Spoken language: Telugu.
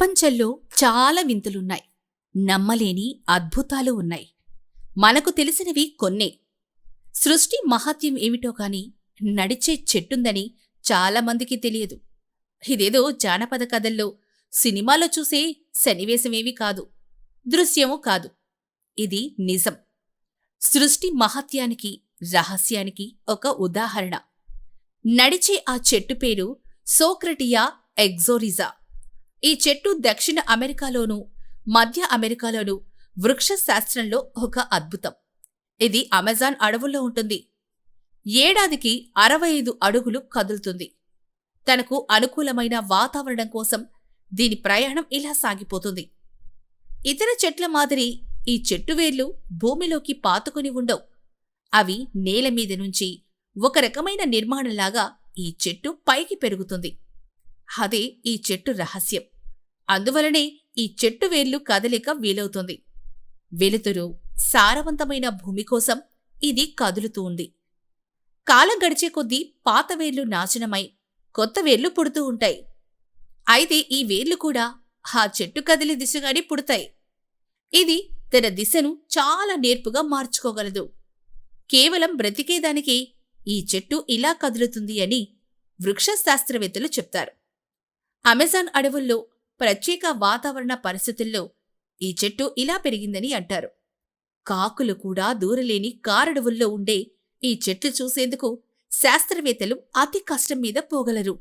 ప్రపంచంలో చాలా వింతలున్నాయి. నమ్మలేని అద్భుతాలు ఉన్నాయి. మనకు తెలిసినవి కొన్నే. సృష్టి మహాత్యం ఏమిటో కాని నడిచే చెట్టుందని చాలామందికి తెలియదు. ఇదేదో జానపద కథల్లో, సినిమాలో చూసే సన్నివేశమేమీ కాదు, దృశ్యమూ కాదు. ఇది నిజం. సృష్టి మహత్యానికి, రహస్యానికి ఒక ఉదాహరణ. నడిచే ఆ చెట్టు పేరు సోక్రటియా ఎగ్జోరిజా. ఈ చెట్టు దక్షిణ అమెరికాలోనూ, మధ్య అమెరికాలోనూ వృక్ష శాస్త్రంలో ఒక అద్భుతం. ఇది అమెజాన్ అడవుల్లో ఉంటుంది. ఏడాదికి 65 అడుగులు కదులుతుంది. తనకు అనుకూలమైన వాతావరణం కోసం దీని ప్రయాణం ఇలా సాగిపోతుంది. ఇతర చెట్ల మాదిరి ఈ చెట్టు వేర్లు భూమిలోకి పాతుకుని ఉండవు. అవి నేల మీద నుంచి ఒక రకమైన నిర్మాణంలాగా ఈ చెట్టు పైకి పెరుగుతుంది. అదే ఈ చెట్టు రహస్యం. అందువలనే ఈ చెట్టు వేర్లు కదలిక వీలవుతుంది. వెలుతురు, సారవంతమైన భూమి కోసం ఇది కదులుతూ ఉంది. కాలం గడిచే కొద్దీ పాత వేర్లు నాశనమై కొత్త వేర్లు పుడుతూ ఉంటాయి. అయితే ఈ వేర్లు కూడా ఆ చెట్టు కదిలే దిశగానే పుడతాయి. ఇది తన దిశను చాలా నేర్పుగా మార్చుకోగలదు. కేవలం బ్రతికేదానికి ఈ చెట్టు ఇలా కదులుతుంది అని వృక్ష శాస్త్రవేత్తలు చెప్తారు. అమెజాన్ అడవుల్లో ప్రత్యేక వాతావరణ పరిస్థితుల్లో ఈ చెట్టు ఇలా పెరిగిందని అంటారు. కాకులు కూడా దూరలేని కారడవుల్లో ఉండే ఈ చెట్లు చూసేందుకు శాస్త్రవేత్తలు అతి కష్టం మీద పోగలరు.